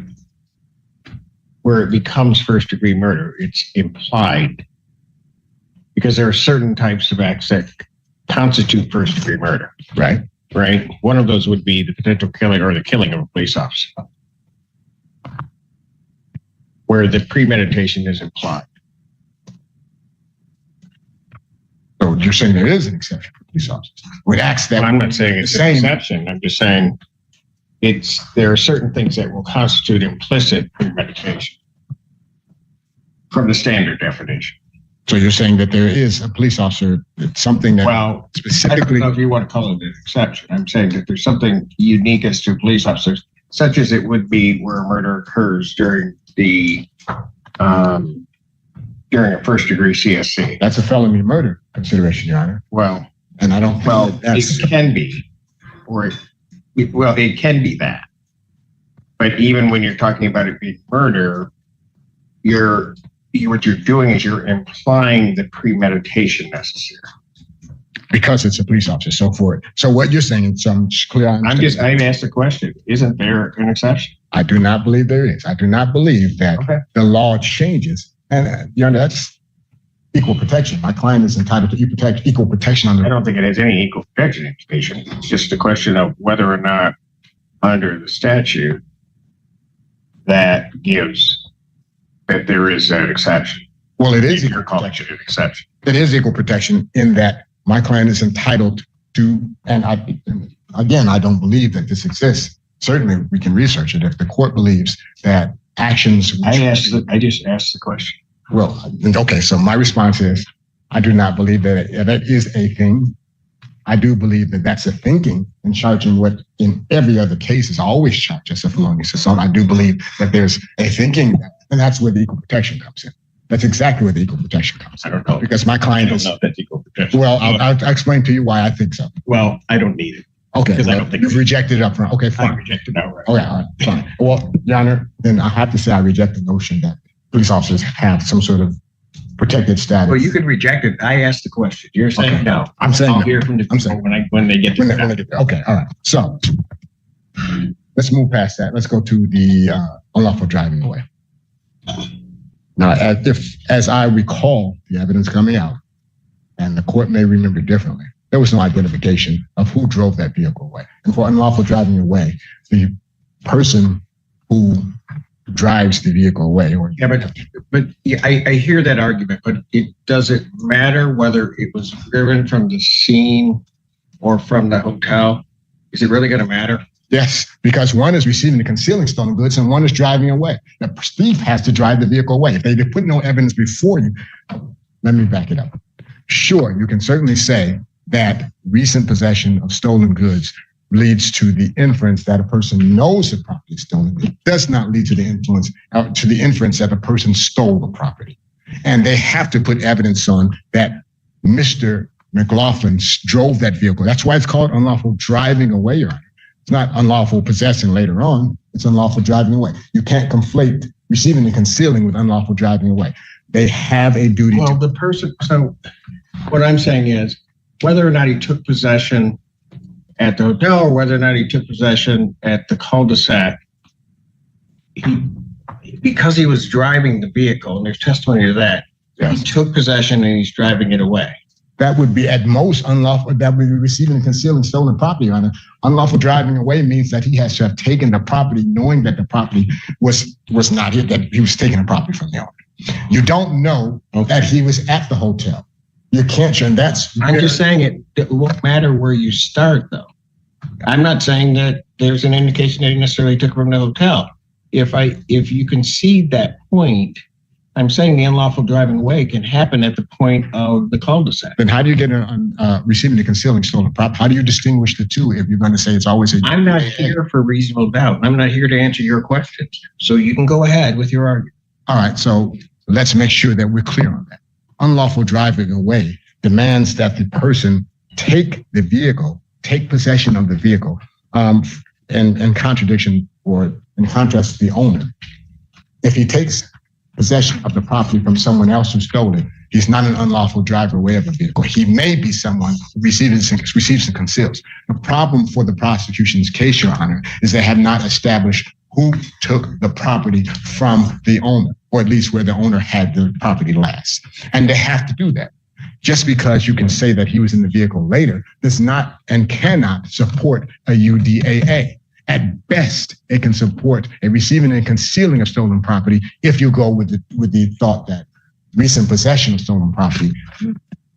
where it becomes first-degree murder, it's implied. Because there are certain types of acts that constitute first-degree murder. Right. Right? One of those would be the potential killing or the killing of a police officer, where the premeditation is implied. So you're saying there is an exception for police officers with acts that I'm not saying it's an exception. I'm just saying there are certain things that will constitute implicit premeditation from the standard definition. So you're saying that there is a police officer, something that specifically. I don't know if you want to call it an exception. I'm saying that there's something unique as to police officers, such as it would be where a murder occurs during during a first-degree CSC. That's a felony murder consideration, Your Honor. Well, and I don't. It can be, it can be that. But even when you're talking about it being murder, what you're doing is you're implying the premeditation necessary. Because it's a police officer, so forth. So what you're saying, some clear. I asked the question, isn't there an exception? I do not believe there is. I do not believe that the law changes. And Your Honor, that's equal protection. My client is entitled to equal protection under. I don't think it has any equal protection implication. It's just a question of whether or not under the statute that gives that there is an exception. Well, it is equal protection. An exception. It is equal protection in that my client is entitled to, and I don't believe that this exists. Certainly, we can research it if the court believes that actions. I just asked the question. Well, okay. So my response is, I do not believe that that is a thing. I do believe that that's a thinking in charging what in every other case is always charged as a felonious assault. I do believe that there's a thinking, and that's where the equal protection comes in. That's exactly where the equal protection comes in. I don't know. Because my client I don't know if that's equal protection. Well, I'll explain to you why I think so. Well, I don't need it. Okay. Because I don't think you've rejected it up front. Okay, fine. I rejected it outright. Okay, all right, fine. Well, Your Honor, then I have to say I reject the notion that police officers have some sort of protected status. Well, you can reject it. I asked the question. You're saying no. I'm saying I'll no. hear from the people when they get there. Okay, all right. So let's move past that. Let's go to the unlawful driving away. Now, as I recall the evidence coming out, and the court may remember differently, there was no identification of who drove that vehicle away. And for unlawful driving away, the person who drives the vehicle away. I hear that argument, but does it matter whether it was driven from the scene or from the hotel? Is it really going to matter? Yes, because one is receiving and concealing stolen goods and one is driving away. The thief has to drive the vehicle away. If they put no evidence before you, let me back it up. Sure, you can certainly say that recent possession of stolen goods leads to the inference that a person knows the property is stolen. It does not lead to the inference that the person stole the property. And they have to put evidence on that Mr. McLaughlin drove that vehicle. That's why it's called unlawful driving away, Your Honor. It's not unlawful possessing later on. It's unlawful driving away. You can't conflate receiving and concealing with unlawful driving away. They have a duty. Well, so what I'm saying is whether or not he took possession at the hotel or whether or not he took possession at the cul-de-sac, because he was driving the vehicle, and there's testimony to that, Yes. He took possession and he's driving it away. That would be at most unlawful. That would be receiving and concealing stolen property, Your Honor. Unlawful driving away means that he has to have taken the property knowing that the property was not his, that he was taking the property from the owner. You don't know that he was at the hotel. You can't, and that's. I'm just saying it won't matter where you start, though. I'm not saying that there's an indication that he necessarily took it from the hotel. If you concede that point, I'm saying the unlawful driving away can happen at the point of the cul-de-sac. Then how do you get receiving and concealing stolen property? How do you distinguish the two if you're going to say it's always a... I'm not here for reasonable doubt. I'm not here to answer your questions. So you can go ahead with your argument. All right, so let's make sure that we're clear on that. Unlawful driving away demands that the person take the vehicle, take possession of the vehicle, in contradiction or in contrast to the owner. If he takes possession of the property from someone else who stole it, he's not an unlawful driver away of a vehicle. He may be someone who receives and conceals. The problem for the prosecution's case, Your Honor, is they have not established who took the property from the owner, or at least where the owner had the property last. And they have to do that. Just because you can say that he was in the vehicle later does not and cannot support a UDAA. At best, it can support a receiving and concealing of stolen property if you go with the thought that recent possession of stolen property,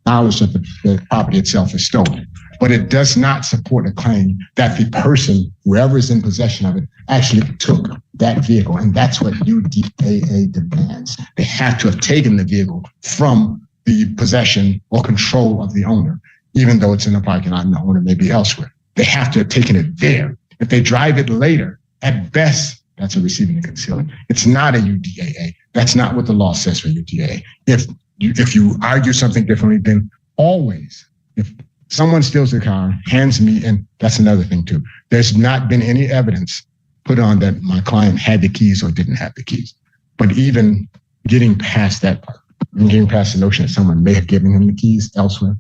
knowledge that the property itself is stolen. But it does not support a claim that the person, whoever is in possession of it, actually took that vehicle. And that's what UDAA demands. They have to have taken the vehicle from the possession or control of the owner, even though it's in a parking lot and the owner may be elsewhere. They have to have taken it there. If they drive it later, at best, that's a receiving and concealing. It's not a UDAA. That's not what the law says for UDAA. If you argue something differently, then always, if someone steals the car, hands me, and that's another thing too. There's not been any evidence put on that my client had the keys or didn't have the keys. But even getting past that part, getting past the notion that someone may have given him the keys elsewhere,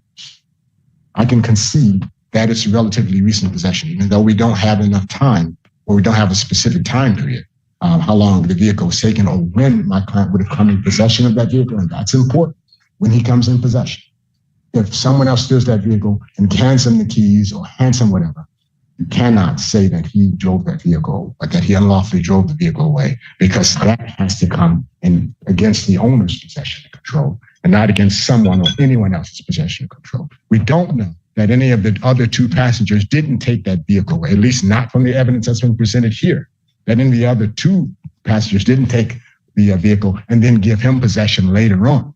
I can concede that it's relatively recent possession, even though we don't have enough time, or we don't have a specific time period, how long the vehicle was taken or when my client would have come in possession of that vehicle. And that's important when he comes in possession. If someone else steals that vehicle and hands him the keys or hands him whatever, you cannot say that he drove that vehicle or that he unlawfully drove the vehicle away, because that has to come in against the owner's possession and control and not against someone or anyone else's possession and control. We don't know that any of the other two passengers didn't take that vehicle away, at least not from the evidence that's been presented here, that any of the other two passengers didn't take the vehicle and then give him possession later on.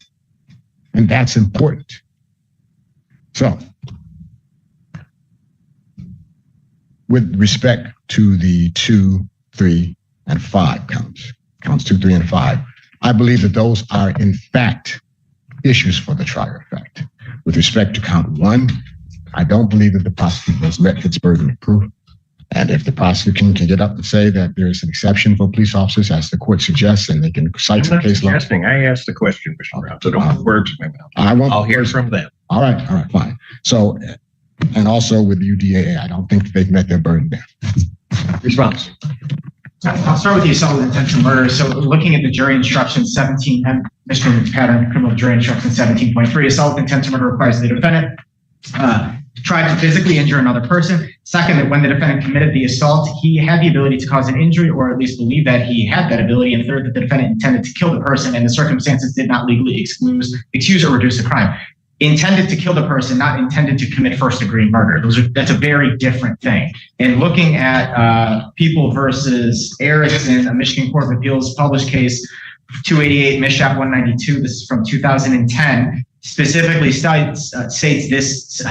And that's important. So, with respect to the 2, 3, and 5 counts 2, 3, and 5, I believe that those are in fact issues for the trier of fact. With respect to count 1, I don't believe that the prosecutor has met its burden of proof. And if the prosecution can get up and say that there is an exception for police officers, as the court suggests, and they can cite some case law. I asked the question, Mr. Brown, so don't put words in my mouth. I'll hear from them. All right, fine. So, and also with the UDAA, I don't think they've met their burden there. Response. I'll start with the assault with intentional murder. So looking at the jury instruction 17, misdemeanor pattern, criminal jury instruction 17.3, assault with intent to murder requires the defendant tried to physically injure another person. Second, that when the defendant committed the assault, he had the ability to cause an injury, or at least believe that he had that ability. And third, that the defendant intended to kill the person and the circumstances did not legally excuse or reduce the crime. Intended to kill the person, not intended to commit first-degree murder. That's a very different thing. And looking at People versus Erickson, a Michigan Court of Appeals published case 288, Mishap 192, this is from 2010, specifically states this,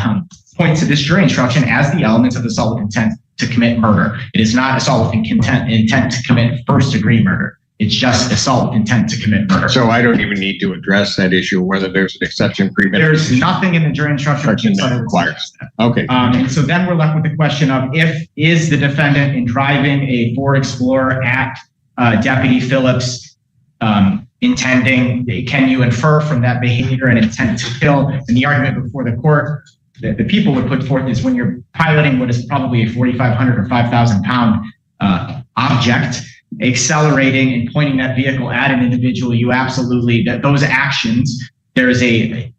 points to this jury instruction as the elements of assault with intent to commit murder. It is not assault with intent to commit first-degree murder. It's just assault with intent to commit murder. So I don't even need to address that issue, whether there's an exception There's nothing in the jury instruction that requires that. Okay. And so then we're left with the question of is the defendant in driving a Ford Explorer at Deputy Phillips intending, can you infer from that behavior an intent to kill? And the argument before the court that the people would put forth is when you're piloting what is probably a 4,500 or 5,000 pound object, accelerating and pointing that vehicle at an individual, you absolutely, that those actions, there is a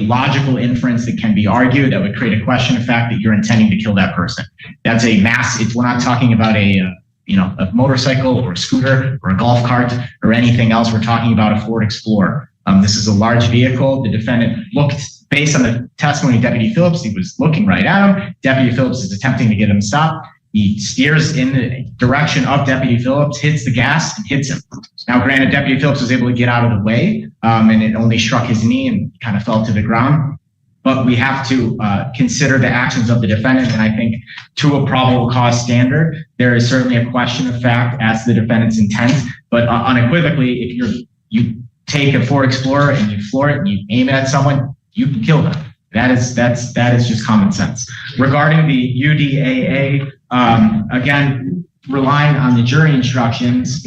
logical inference that can be argued that would create a question of fact that you're intending to kill that person. That's a we're not talking about a motorcycle or a scooter or a golf cart or anything else. We're talking about a Ford Explorer. This is a large vehicle. The defendant looked, based on the testimony of Deputy Phillips, he was looking right at him. Deputy Phillips is attempting to get him stopped. He steers in the direction of Deputy Phillips, hits the gas, and hits him. Now, granted, Deputy Phillips was able to get out of the way, and it only struck his knee and kind of fell to the ground. But we have to consider the actions of the defendant, and I think to a probable cause standard, there is certainly a question of fact as to the defendant's intent. But unequivocally, if you take a Ford Explorer and you floor it and you aim it at someone, you can kill them. That is just common sense. Regarding the UDAA, again, relying on the jury instructions,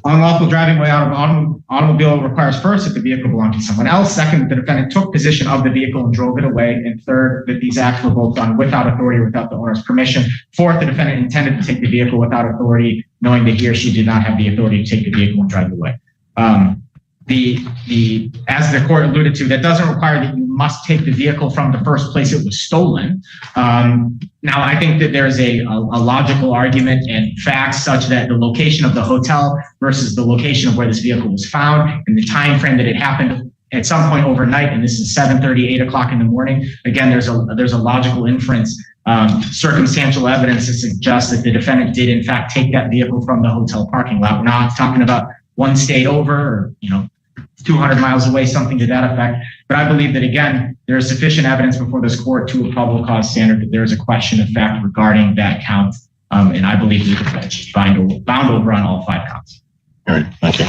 unlawful driving away out of automobile requires first that the vehicle belonged to someone else. Second, that the defendant took possession of the vehicle and drove it away. And third, that these acts were both done without authority or without the owner's permission. Fourth, the defendant intended to take the vehicle without authority, knowing that he or she did not have the authority to take the vehicle and drive it away. As the court alluded to, that doesn't require that you must take the vehicle from the first place it was stolen. Now, I think that there's a logical argument and facts such that the location of the hotel versus the location of where this vehicle was found and the time frame that it happened at some point overnight, and this is 7:30, 8 o'clock in the morning. Again, there's a logical inference, circumstantial evidence to suggest that the defendant did in fact take that vehicle from the hotel parking lot. We're not talking about one state over or 200 miles away, something to that effect. But I believe that, again, there is sufficient evidence before this court to a probable cause standard that there is a question of fact regarding that count. And I believe the defendant should be bound over on all 5 counts. All right, thank you.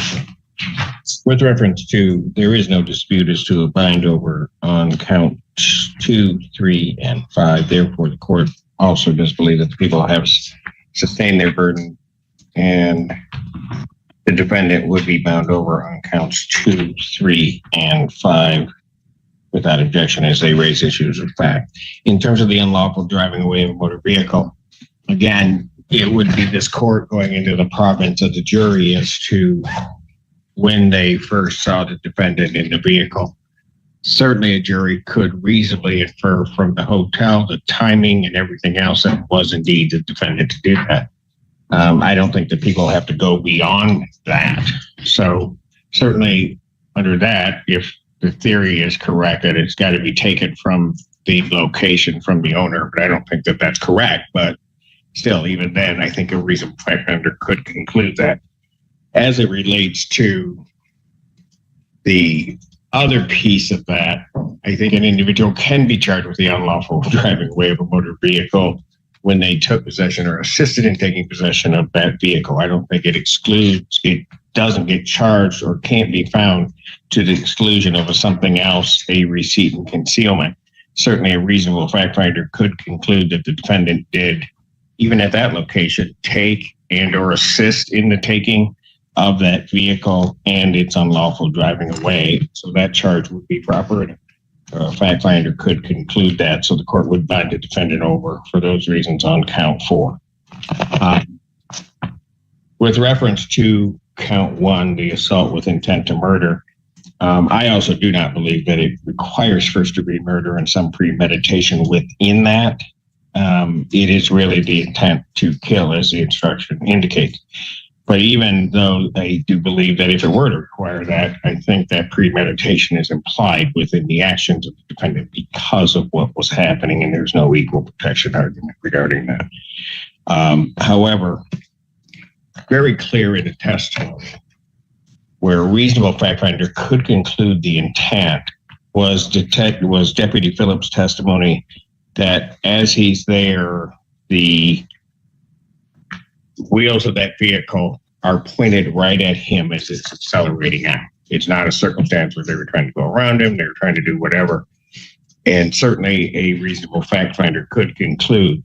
With reference to, there is no dispute as to a bind over on counts 2, 3, and 5. Therefore, the court also does believe that the people have sustained their burden and the defendant would be bound over on counts 2, 3, and 5 without objection as they raise issues of fact. In terms of the unlawful driving away of a motor vehicle, again, it would be this court going into the province of the jury as to when they first saw the defendant in the vehicle. Certainly a jury could reasonably infer from the hotel, the timing and everything else that it was indeed the defendant who did that. I don't think that people have to go beyond that. So certainly under that, if the theory is correct that it's got to be taken from the location from the owner, but I don't think that that's correct. But still, even then, I think a reasonable fact finder could conclude that. As it relates to the other piece of that, I think an individual can be charged with the unlawful driving away of a motor vehicle when they took possession or assisted in taking possession of that vehicle. I don't think it excludes, it doesn't get charged or can't be found to the exclusion of something else, a receipt and concealment. Certainly a reasonable fact finder could conclude that the defendant did, even at that location, take and or assist in the taking of that vehicle and its unlawful driving away. So that charge would be proper. A fact finder could conclude that, so the court would bind the defendant over for those reasons on count 4. With reference to count 1, the assault with intent to murder, I also do not believe that it requires first-degree murder and some premeditation within that. It is really the intent to kill, as the instruction indicates. But even though I do believe that if it were to require that, I think that premeditation is implied within the actions of the defendant because of what was happening, and there's no equal protection argument regarding that. However, very clear in the testimony where a reasonable fact finder could conclude the intent was Deputy Phillips' testimony that as he's there, the wheels of that vehicle are pointed right at him as it's accelerating out. It's not a circumstance where they were trying to go around him, they were trying to do whatever. And certainly a reasonable fact finder could conclude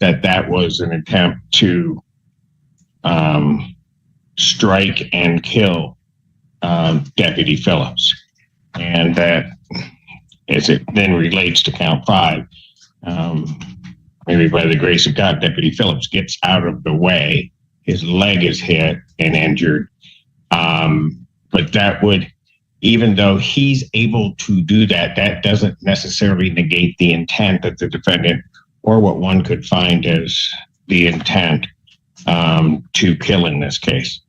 that that was an attempt to strike and kill Deputy Phillips. And that, as it then relates to count 5, maybe by the grace of God, Deputy Phillips gets out of the way his leg is hit and injured. But that would, even though he's able to do that, that doesn't necessarily negate the intent of the defendant or what one could find as the intent to kill in this case.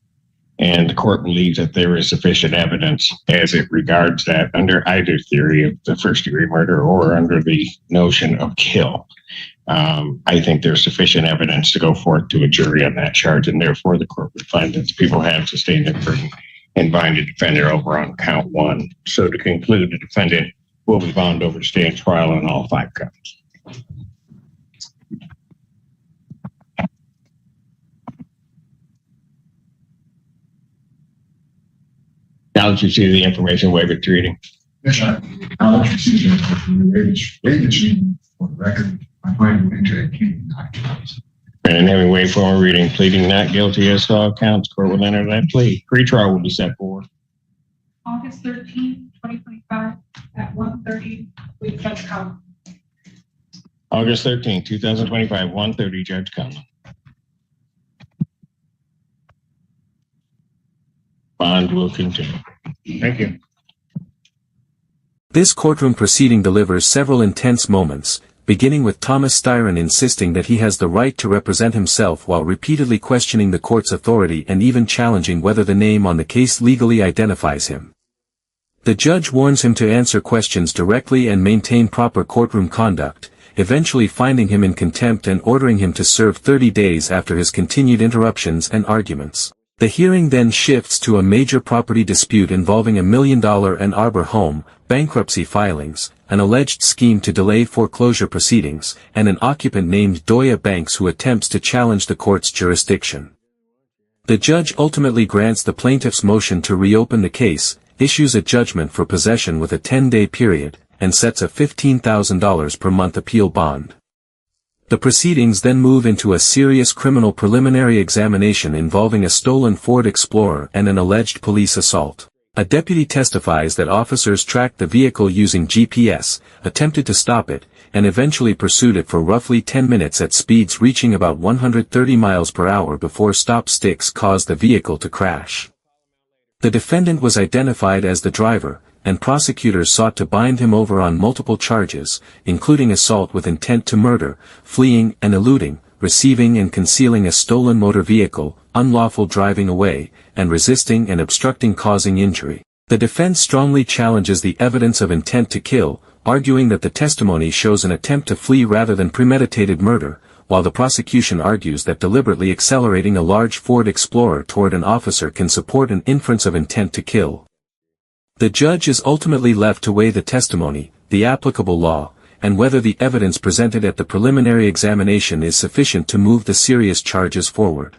And the court believes that there is sufficient evidence as it regards that under either theory of the first-degree murder or under the notion of kill. I think there's sufficient evidence to go forth to a jury on that charge, and therefore the court would find that the people have sustained their burden and bind the defendant over on count one. So to conclude, the defendant will be bound over to stand trial on all 5 counts. Now that you see the information, waive its reading. Yes, sir. I'll let you see the reading for the record. I'm going to enter a plea not guilty. And having waived formal reading, pleading not guilty as to all counts, court will enter that plea. Pretrial will be set for August 13, 2025 at 1:30 with Judge Conlon. August 13, 2025, 1:30, Judge Conlon. Bond will continue. Thank you. This courtroom proceeding delivers several intense moments, beginning with Thomas Styron insisting that he has the right to represent himself while repeatedly questioning the court's authority and even challenging whether the name on the case legally identifies him. The judge warns him to answer questions directly and maintain proper courtroom conduct, eventually finding him in contempt and ordering him to serve 30 days after his continued interruptions and arguments. The hearing then shifts to a major property dispute involving $1 million Ann Arbor home, bankruptcy filings, an alleged scheme to delay foreclosure proceedings, and an occupant named Doya Banks who attempts to challenge the court's jurisdiction. The judge ultimately grants the plaintiff's motion to reopen the case, issues a judgment for possession with a 10-day period, and sets a $15,000 per month appeal bond. The proceedings then move into a serious criminal preliminary examination involving a stolen Ford Explorer and an alleged police assault. A deputy testifies that officers tracked the vehicle using GPS, attempted to stop it, and eventually pursued it for roughly 10 minutes at speeds reaching about 130 miles per hour before stop sticks caused the vehicle to crash. The defendant was identified as the driver, and prosecutors sought to bind him over on multiple charges, including assault with intent to murder, fleeing and eluding, receiving and concealing a stolen motor vehicle, unlawful driving away, and resisting and obstructing causing injury. The defense strongly challenges the evidence of intent to kill, arguing that the testimony shows an attempt to flee rather than premeditated murder, while the prosecution argues that deliberately accelerating a large Ford Explorer toward an officer can support an inference of intent to kill. The judge is ultimately left to weigh the testimony, the applicable law, and whether the evidence presented at the preliminary examination is sufficient to move the serious charges forward.